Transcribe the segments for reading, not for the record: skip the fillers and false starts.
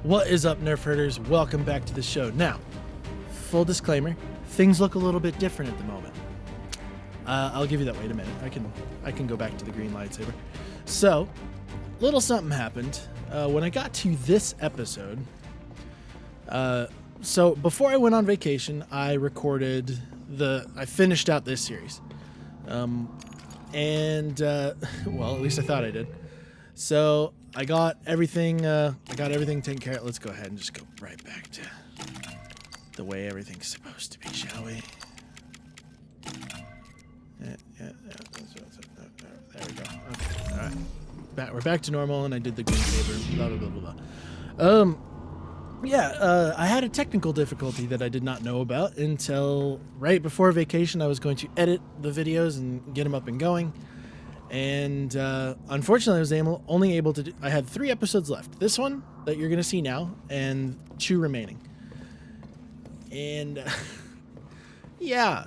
What is up, Nerfherders? Welcome back to the show. Now, full disclaimer, things look a little bit different at the moment. I'll give you that. Wait a minute. I can go back to the green lightsaber. So, little something happened when I got to this episode. So before I went on vacation, I finished out this series. Well, at least I thought I did. So I got everything taken care of. Let's go ahead and just go right back to the way everything's supposed to be, shall we? Yeah, there we go. Okay, all right. We're back to normal, and I did the green saber. Blah blah blah blah. I had a technical difficulty that I did not know about until right before vacation. I was going to edit the videos and get them up and going. And unfortunately, I was only able to I had 3 episodes left. This one that you're going to see now, and 2 remaining. And yeah,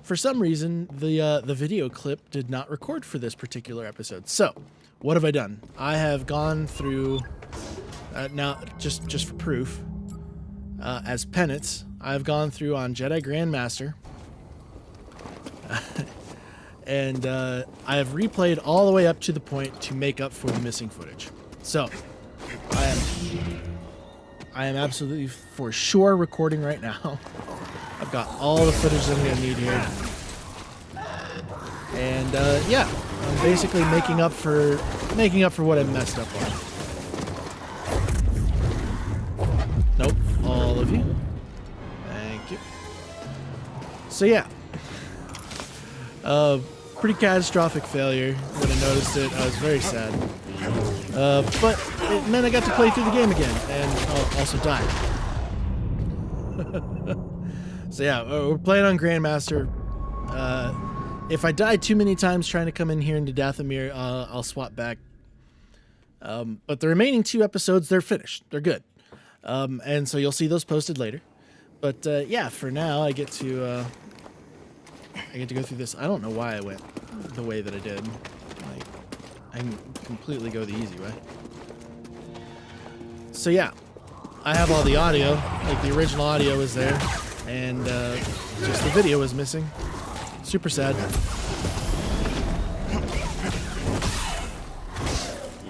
for some reason, the video clip did not record for this particular episode. So what have I done? I have gone through, now just for proof, as penance, I've gone through on Jedi Grandmaster. And I have replayed all the way up to the point to make up for the missing footage. So, I am absolutely for sure recording right now. I've got all the footage that I'm going to need here. And I'm basically making up for what I messed up on. Nope, all of you. Thank you. So yeah. Pretty catastrophic failure. When I noticed it, I was very sad. But it meant I got to play through the game again, and also die. So yeah, we're playing on Grandmaster. If I die too many times trying to come in here into Dathomir, I'll swap back. But the remaining 2 episodes, they're finished. They're good. And so you'll see those posted later. But for now, I get to go through this. I don't know why I went the way that I did. Like, I can completely go the easy way. So yeah, I have all the audio. Like, the original audio is there, and just the video was missing. Super sad.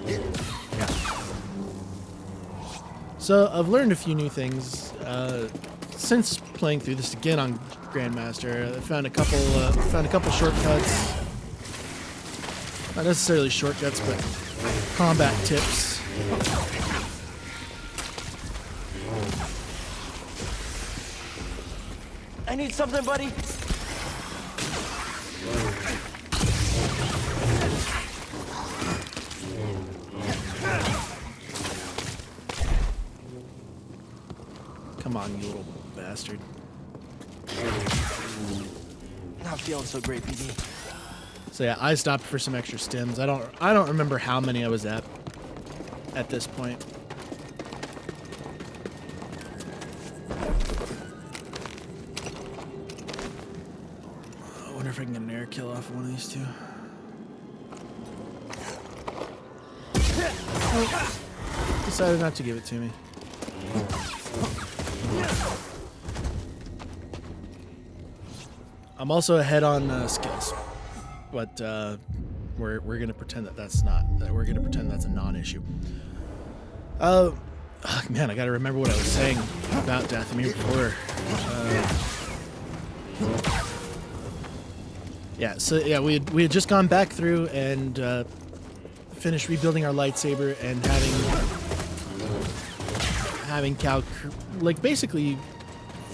Yeah. So I've learned a few new things since playing through this again on Grandmaster. I found a couple shortcuts. Not necessarily shortcuts, but combat tips. I need something, buddy. Come on, you little bastard. Not feeling so great, BD. So yeah, I stopped for some extra stims. I don't remember how many I was at this point. I wonder if I can get an air kill off of one of these 2. Oh, decided not to give it to me. I'm also ahead on skills, but we're gonna pretend that's a non-issue. Man, I gotta remember what I was saying about Dathomir before. We had just gone back through and finished rebuilding our lightsaber and having Cal basically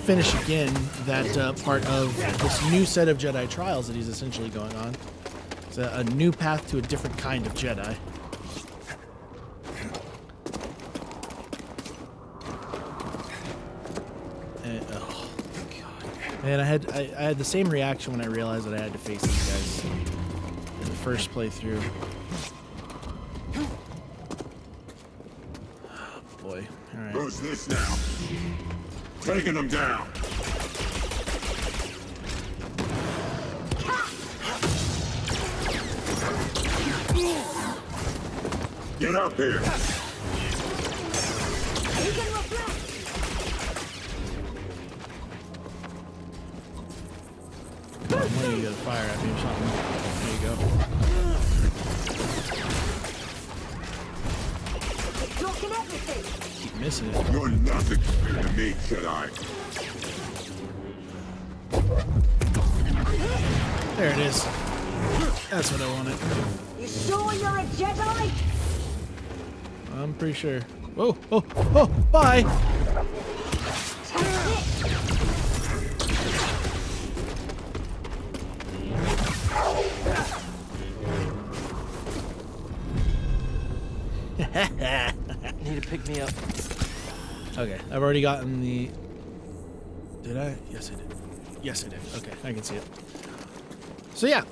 finish again that part of this new set of Jedi trials that he's essentially going on. It's a new path to a different kind of Jedi. And, oh god, man! I had the same reaction when I realized that I had to face these guys in the first playthrough. Oh boy! All right. Who's this now? Taking them down. Get up here. Beacon reflect. Come on, one of you gotta fire at me or something. There you go. It's blocking everything. Keep missing it. You're nothing to me, Jedi. There it is. That's what I wanted. You sure you're a Jedi? I'm pretty sure. Whoa, oh, oh, bye! Need to pick me up. Okay, I've already gotten the... Did I? Yes, I did. Yes, I did. Okay, I can see it. So yeah,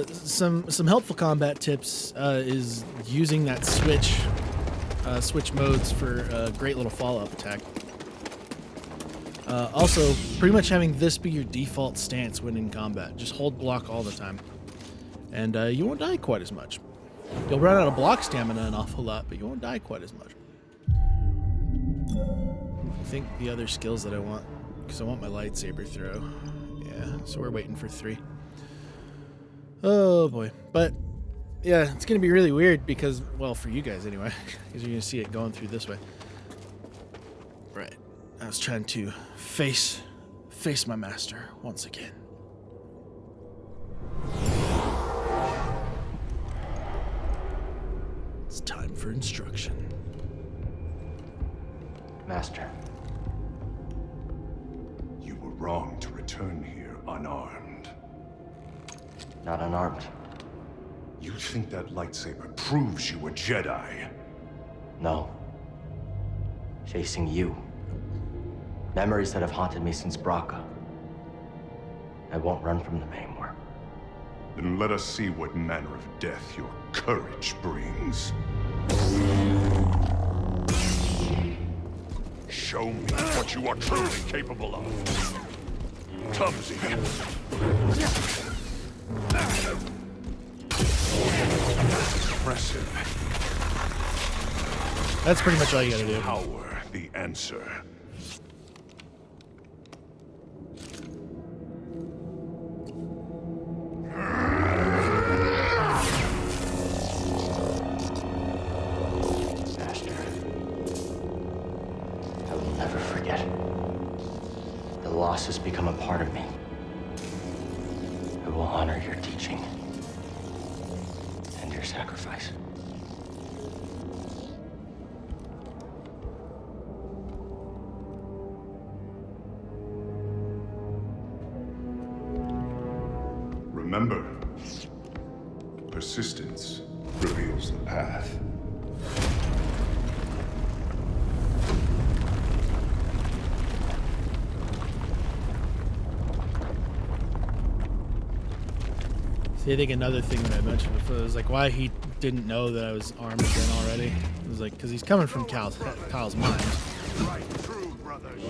some helpful combat tips is using that switch modes for a great little follow-up attack. Also, pretty much having this be your default stance when in combat. Just hold block all the time, and you won't die quite as much. You'll run out of block stamina an awful lot, but you won't die quite as much. I think the other skills that I want, because I want my lightsaber throw. Yeah, so we're waiting for 3. Oh boy. But yeah, it's gonna be really weird because, well, for you guys anyway, because you're gonna see it going through this way. Right. I was trying to face my master once again. It's time for instruction. Master. You were wrong to return here unarmed. Not unarmed. You think that lightsaber proves you a Jedi? No. Facing you. Memories that have haunted me since Braca. I won't run from them anymore. Then let us see what manner of death your courage brings. Show me what you are truly capable of. Clumsy. Impressive. That's pretty much all you gotta do. Power, the answer. Master. I will never forget. The loss has become a part of me. I will honor your teaching. And your sacrifice. Remember, persistence reveals the path. See, I think another thing that I mentioned before was like why he didn't know that I was armed again already. It was like because he's coming from Kyle's mind. Right through, brothers.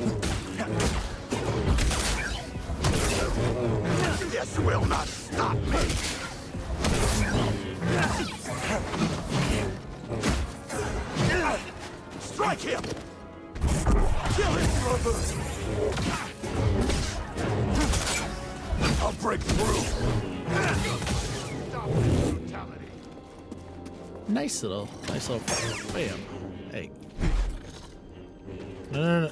This will not stop me. Strike him! Kill him, brother! I'll break through. Nice little bam. Hey. No.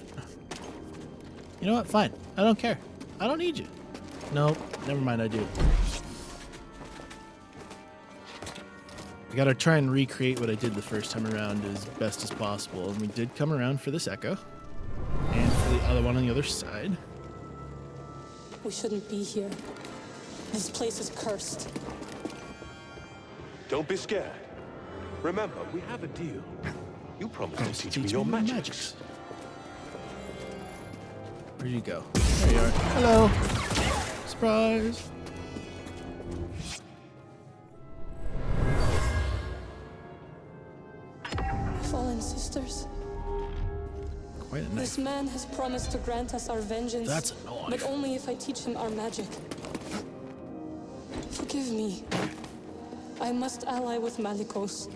You know what? Fine. I don't care. I don't need you. No, never mind. I do. I gotta try and recreate what I did the first time around as best as possible. And we did come around for this echo. And for the other one on the other side. We shouldn't be here. This place is cursed. Don't be scared. Remember, we have a deal. You promised to teach me Teach your me magics. Where'd you go? There you are. Hello. Surprise. Fallen sisters. Quite a This knife. man has promised to grant us our vengeance. That's a knife. But only if I teach him our magic. Forgive me. I must ally with Malicos.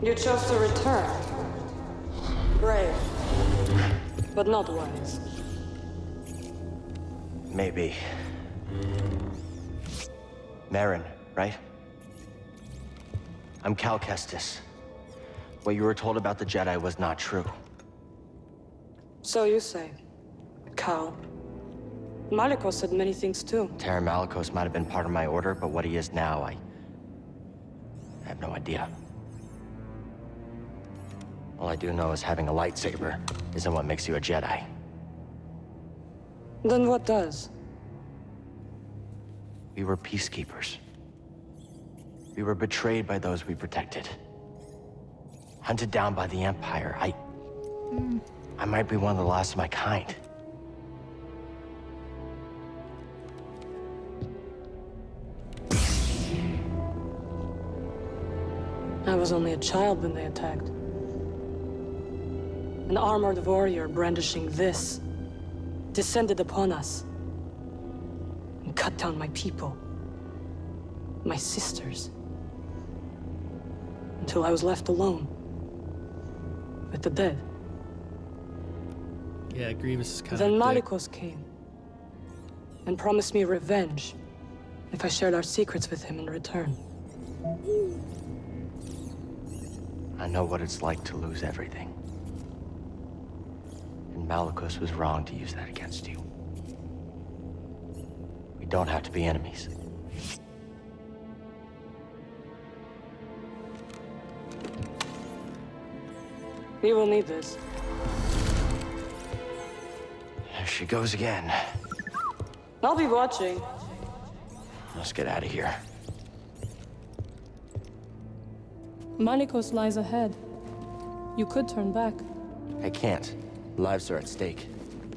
You chose to return. Brave. But not wise. Maybe. Marin, right? I'm Cal Kestis. What you were told about the Jedi was not true. So you say. Cal. Malicos said many things too. Terran Malicos might have been part of my order, but what he is now, I have no idea. All I do know is having a lightsaber isn't what makes you a Jedi. Then what does? We were peacekeepers. We were betrayed by those we protected. Hunted down by the Empire. I might be one of the last of my kind. I was only a child when they attacked. An armored warrior brandishing this descended upon us and cut down my people, my sisters, until I was left alone with the dead. Yeah, Grievous is kind Then of Malicos came and promised me revenge if I shared our secrets with him in return. I know what it's like to lose everything. And Malicos was wrong to use that against you. We don't have to be enemies. We will need this. There she goes again. I'll be watching. Let's get out of here. Malicos lies ahead. You could turn back. I can't. Lives are at stake.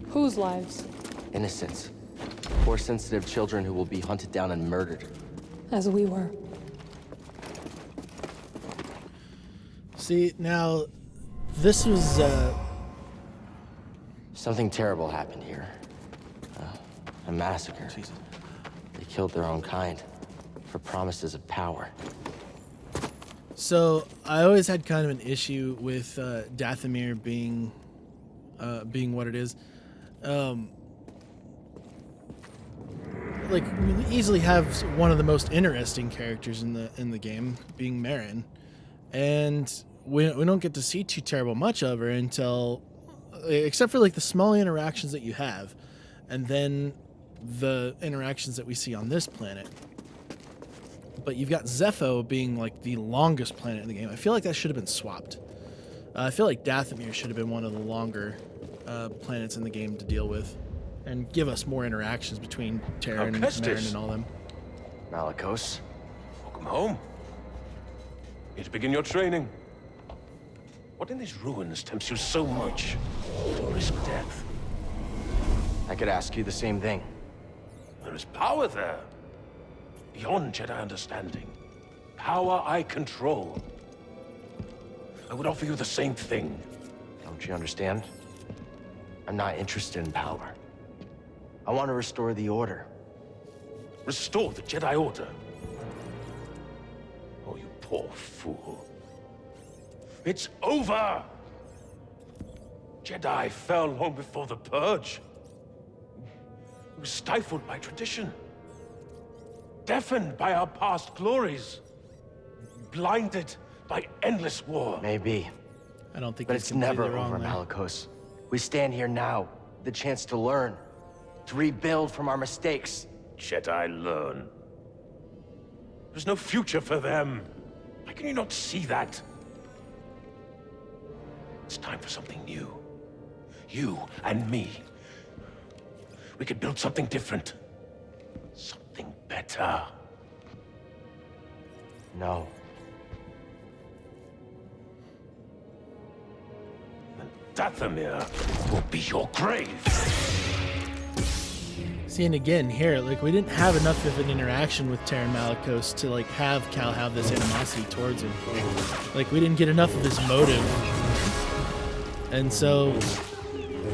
Whose lives? Innocents. Poor sensitive children who will be hunted down and murdered. As we were. See, now, this was, Something terrible happened here. A massacre. Jesus. They killed their own kind for promises of power. So I always had kind of an issue with Dathomir being what it is. Like we easily have one of the most interesting characters in the game, being Marin, and we don't get to see too terrible much of her until, except for like the small interactions that you have, and then the interactions that we see on this planet. But you've got Zepho being like the longest planet in the game. I feel like that should have been swapped. I feel like Dathomir should have been one of the longer planets in the game to deal with, and give us more interactions between Terran and Marin and all them. Malicos. Welcome home. Here to begin your training. What in these ruins tempts you so much to risk death? I could ask you the same thing. There is power there. Beyond Jedi understanding. Power I control. I would offer you the same thing. Don't you understand? I'm not interested in power. I want to restore the Order. Restore the Jedi Order. Oh, you poor fool. It's over! Jedi fell long before the Purge. We were stifled by tradition. Deafened by our past glories. Blinded by endless war. Maybe, I don't think but he's it's never completely wrong over, there. Malicos. We stand here now, the chance to learn, to rebuild from our mistakes. Jedi learn. There's no future for them. How can you not see that? It's time for something new. You and me. We could build something different. Something better. No. And Dathomir will be your grave. See, and again here, like we didn't have enough of an interaction with Terran Malicos to like have Cal have this animosity towards him. Like we didn't get enough of his motive, and so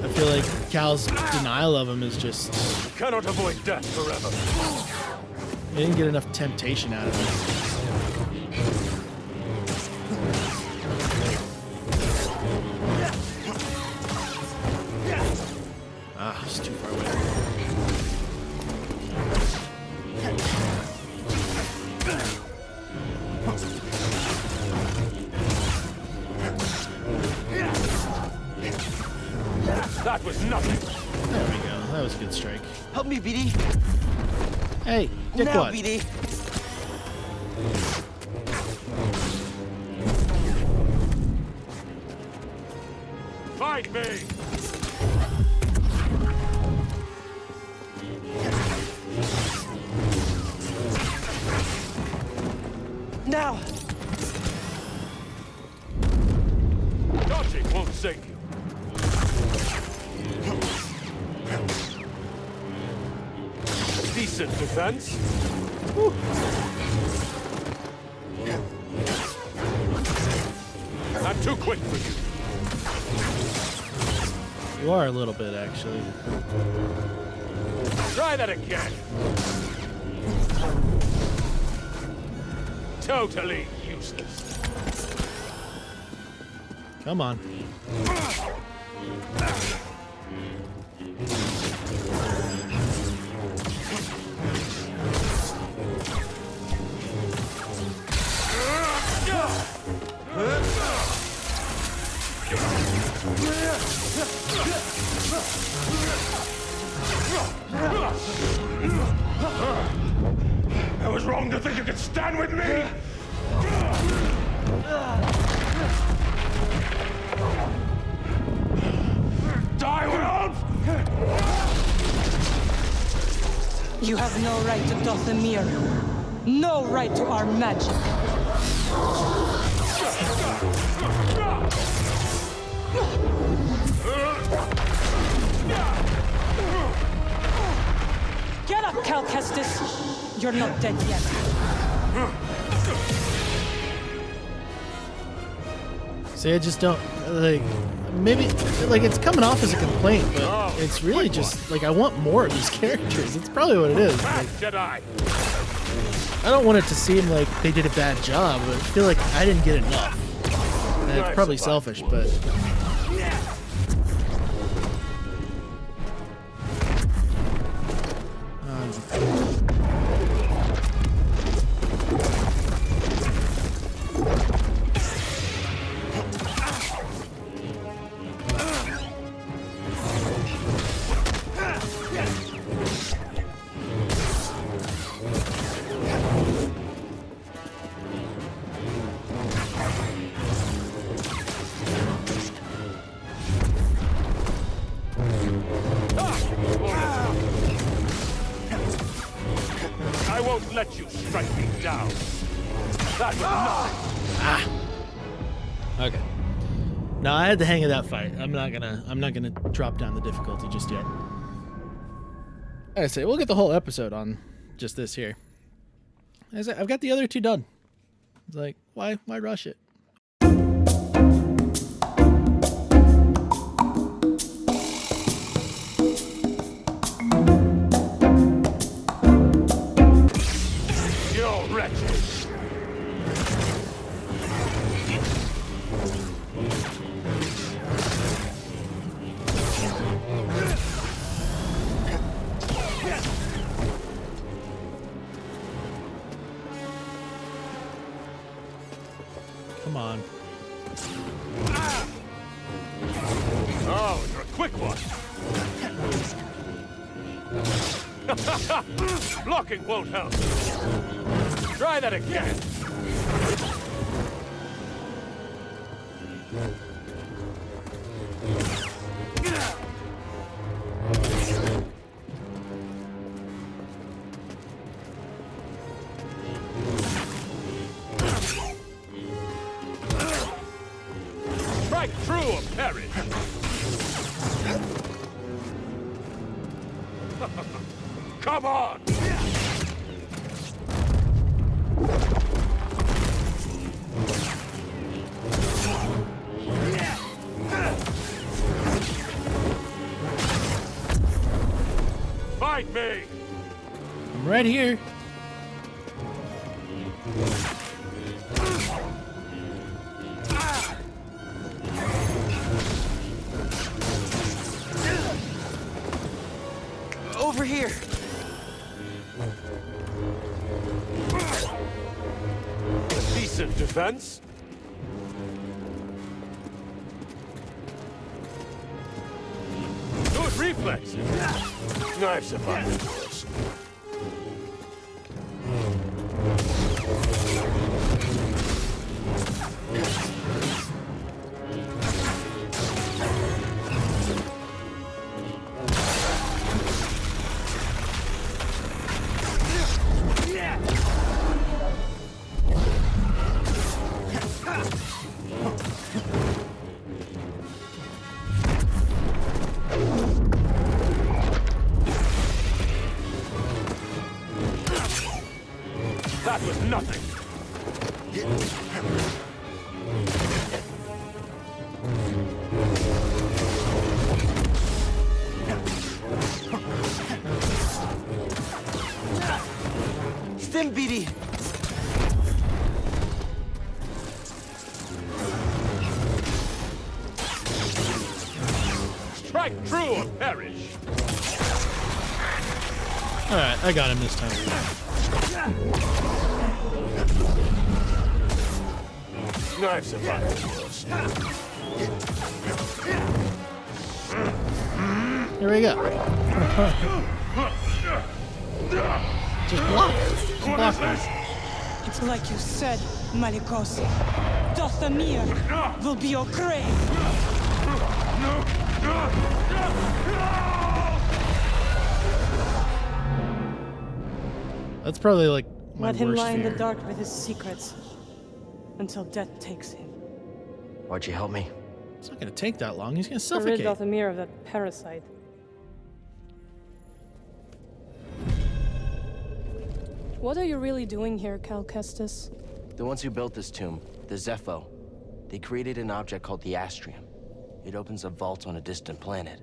I feel like Cal's denial of him is just, You cannot avoid death forever. we didn't get enough temptation out of him. nothing. There we go. That was a good strike. Help me, BD. Hey, Now, dickwad. BD. Fight me! Now. Dodging won't save you. Decent defense. Whew. I'm too quick for you. You are a little bit, actually. Try that again. Totally useless. Come on. I was wrong to think you could stand with me! Die, world! You have no right to Dothamir. No right to our magic. Get up, Cal Kestis. You're not dead yet. See, I just don't, like, maybe, like, it's coming off as a complaint, but it's really just, like, I want more of these characters. That's probably what it is. Like, Jedi! I don't want it to seem like they did a bad job, but I feel like I didn't get enough. And it's probably selfish, but... I won't let you strike me down. That was nothing. Okay. No, I had the hang of that fight. I'm not gonna drop down the difficulty just yet. I say we'll get the whole episode on just this here. I say I've got the other two done. It's like, why rush it? You're wretched. Come on. Oh, you're a quick one. Blocking won't help. Try that again. Strike through a parry. Come on! Fight me! I'm right here. Over here. Decent defense. To Good reflex. I've survived worse. That was nothing. Stim, BD. Strike true or perish. All right, I got him this time. I've survived worse. Here we go. Just block. Just block this. It's like you said, Malikos. Dothamir will be your grave. That's probably like my Let him worst lie in fear. the dark with his secrets until death takes him. Why'd you help me? It's not gonna take that long. He's gonna To rid suffocate. Dothamir of that parasite. What are you really doing here, Cal Kestis? The ones who built this tomb, the Zepho, they created an object called the Astrium. It opens a vault on a distant planet.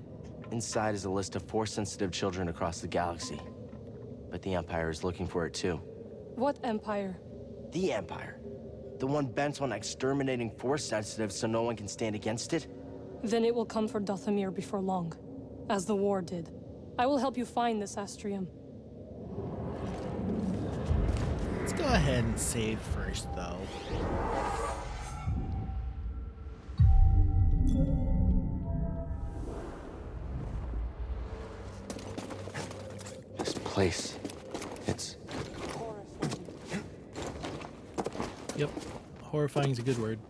Inside is a list of Force-sensitive children across the galaxy. But the Empire is looking for it too. What empire? The Empire. The one bent on exterminating Force-sensitive so no one can stand against it? Then it will come for Dothamir before long, as the war did. I will help you find this Astrium. Let's go ahead and save first, though. This place, it's... Yep. Horrifying is a good word.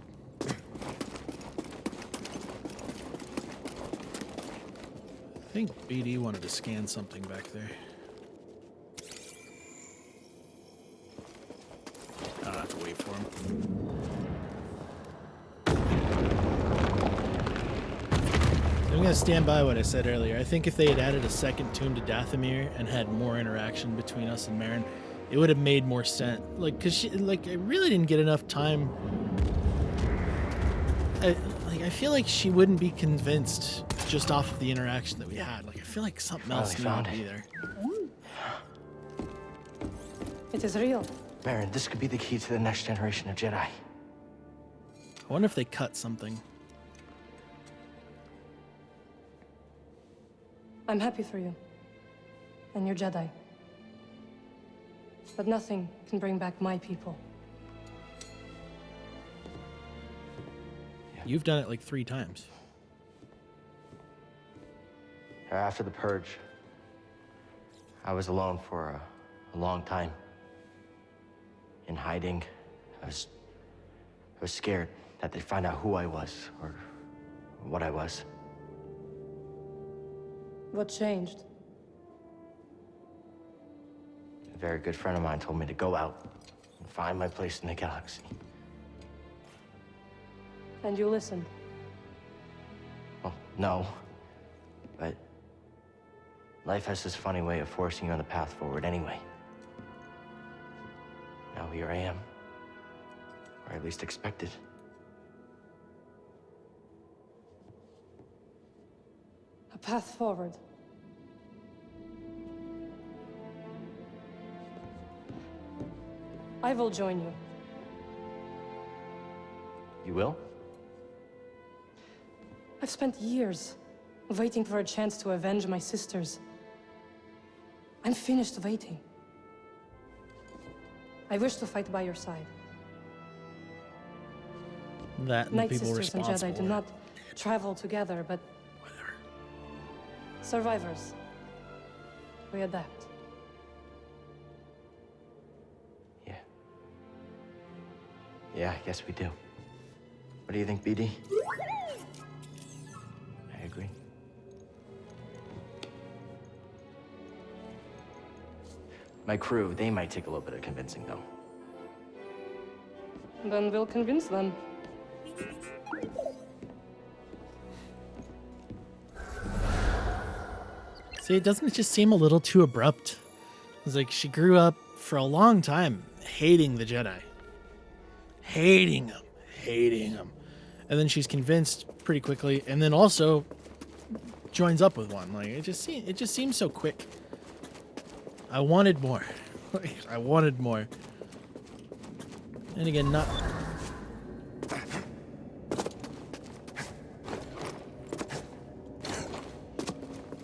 I think BD wanted to scan something back there. I don't have to wait for him. I'm going to stand by what I said earlier. I think if they had added a second tomb to Dathomir and had more interaction between us and Marin, it would have made more sense. Like, cause she, like, I really didn't get enough time. I feel like she wouldn't be convinced just off of the interaction that we had. Like, I feel like something else needed to be there. It is real. Baron, this could be the key to the next generation of Jedi. I wonder if they cut something. I'm happy for you. And your Jedi. But nothing can bring back my people. You've done it like 3 times. After the Purge, I was alone for a long time. In hiding, I was scared that they'd find out who I was, or what I was. What changed? A very good friend of mine told me to go out and find my place in the galaxy. And you listened. Well, no. But life has this funny way of forcing you on the path forward anyway. Now here I am. Or at least expected. A path forward. I will join you. You will? I've spent years waiting for a chance to avenge my sisters. I'm finished waiting. I wish to fight by your side. That and the Night people Sisters and responsible. Jedi do not travel together, but Survivors. We adapt. Yeah. Yeah, I guess we do. What do you think, BD? I agree. My crew, they might take a little bit of convincing, though. Then we'll convince them. See, doesn't it just seem a little too abrupt? It's like she grew up for a long time hating the Jedi. Hating them. And then she's convinced pretty quickly, and then also joins up with one. Like, it just seems so quick. I wanted more. I wanted more. And again, not...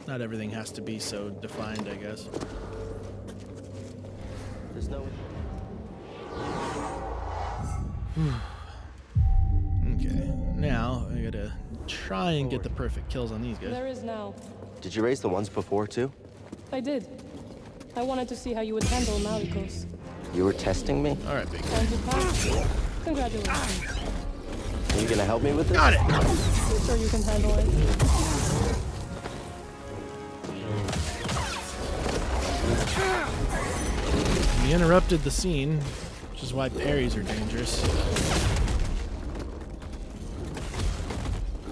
Not everything has to be so defined, I guess. There's no... Okay, now I gotta try and get the perfect kills on these guys. There is now. Did you raise the ones before, too? I did. I wanted to see how you would handle Malicos. You were testing me? All right, big guy. And you passed. Congratulations. Are you gonna help me with this? Got it! I'm sure you can handle it. We interrupted the scene, which is why parries are dangerous.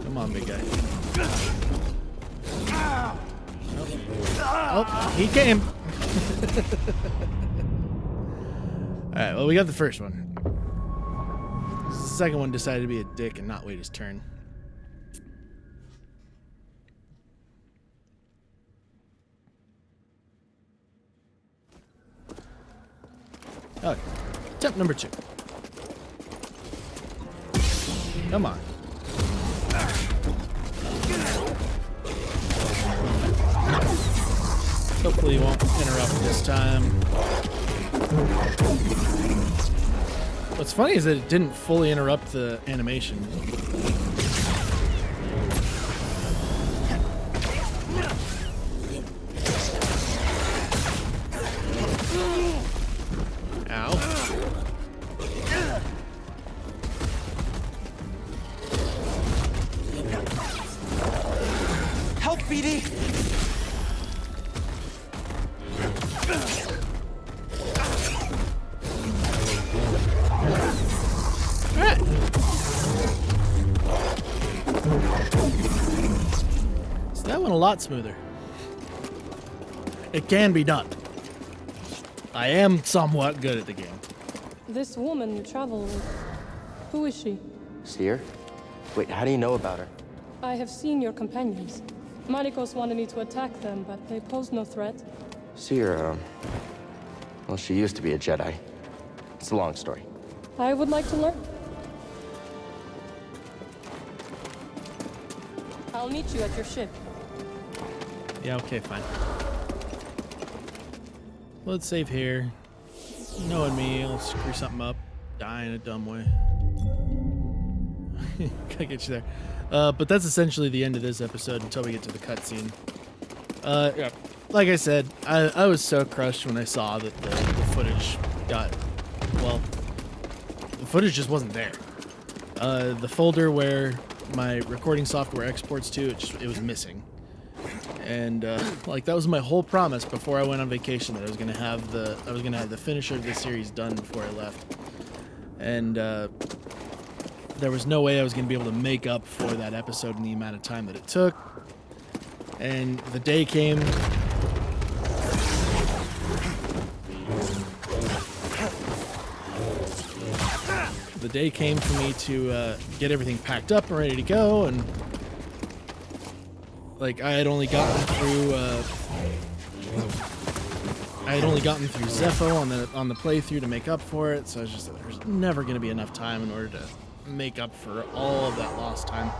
Come on, big guy. Oh, he came. Alright, well, we got the first one. The second one decided to be a dick and not wait his turn. Okay, attempt number 2. Come on. Hopefully you won't interrupt this time. What's funny is that it didn't fully interrupt the animation. Ow. Help, BD! Alright. So that went a lot smoother. It can be done. I am somewhat good at the game. This woman you travel with, who is she? Seer? Wait, how do you know about her? I have seen your companions. Malicos wanted me to attack them, but they posed no threat. Seer, well, she used to be a Jedi. It's a long story. I would like to learn. I'll meet you at your ship. Yeah, okay, fine. Let's save here. Knowing me, I'll screw something up. Die in a dumb way. Gotta get you there. But that's essentially the end of this episode until we get to the cutscene. Yeah. Like I said, I was so crushed when I saw that the footage got... Well, the footage just wasn't there. The folder where my recording software exports to, it was missing. And like that was my whole promise before I went on vacation, that I was gonna have the finisher of this series done before I left. And there was no way I was gonna be able to make up for that episode in the amount of time that it took. And the day came. The day came for me to get everything packed up and ready to go, and like I had only gotten through Zepho on the playthrough to make up for it, so I was just there's never going to be enough time in order to make up for all of that lost time.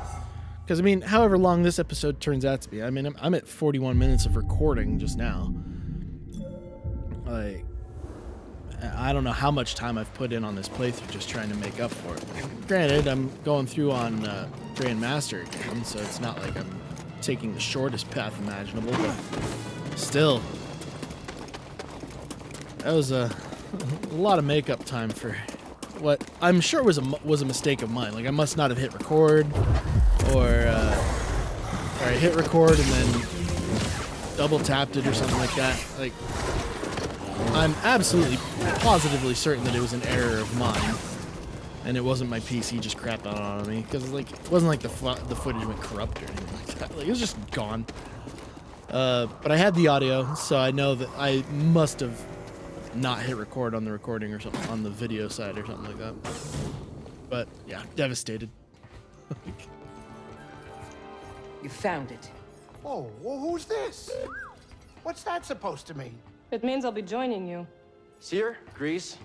Because I mean, however long this episode turns out to be, I mean, I'm at 41 minutes of recording just now. Like, I don't know how much time I've put in on this playthrough just trying to make up for it. Granted, I'm going through on Grandmaster again, so it's not like I'm taking the shortest path imaginable, but still, that was a lot of makeup time for what I'm sure was a mistake of mine. Like, I must not have hit record, or I hit record and then double tapped it or something like that. Like, I'm absolutely positively certain that it was an error of mine, and it wasn't my PC just crapped out on me, because like it wasn't like the footage went corrupt or anything like that. Like, it was just gone. But I had the audio, so I know that I must have not hit record on the recording or something, on the video side or something like that. But yeah, devastated. You found it. Oh, well, who's this? What's that supposed to mean? It means I'll be joining you. Seer, Grease,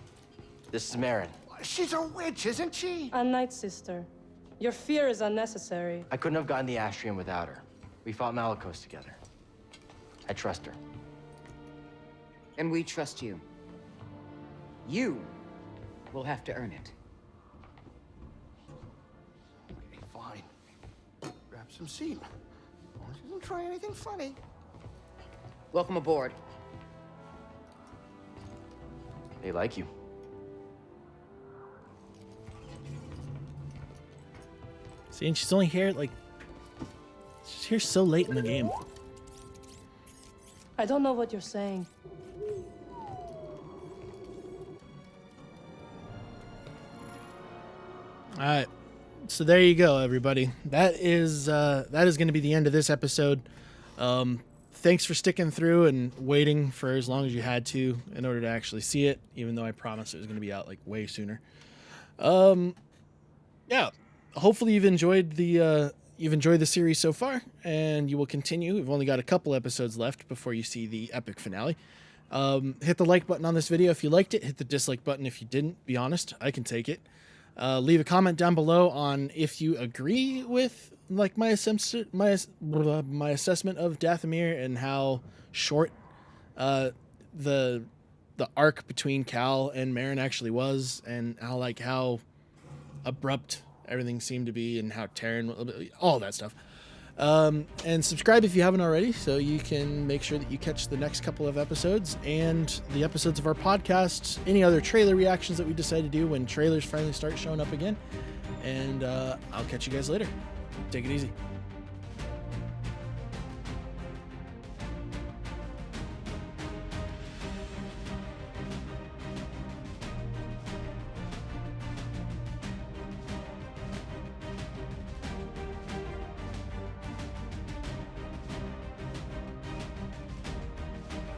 this is Marin. She's a witch, isn't she? A Night Sister. Your fear is unnecessary. I couldn't have gotten the Astrium without her. We fought Malicos together. I trust her. And we trust you. You will have to earn it. Okay, fine. Grab some seat. As long as you don't try anything funny. Welcome aboard. They like you. See, and she's only here, like, she's here so late in the game. I don't know what you're saying. All right, so there you go, everybody. That is going to be the end of this episode. Thanks for sticking through and waiting for as long as you had to in order to actually see it, even though I promised it was going to be out like way sooner. Yeah, hopefully you've enjoyed the series so far, and you will continue. We've only got a couple episodes left before you see the epic finale. Hit the like button on this video if you liked it. Hit the dislike button if you didn't. Be honest, I can take it. Leave a comment down below on if you agree with like my assessment of Dathomir and how short the arc between Cal and Marin actually was, and how abrupt everything seemed to be, and how Terran, all that stuff. And subscribe if you haven't already, so you can make sure that you catch the next couple of episodes and the episodes of our podcast, any other trailer reactions that we decide to do when trailers finally start showing up again. And I'll catch you guys later. Take it easy.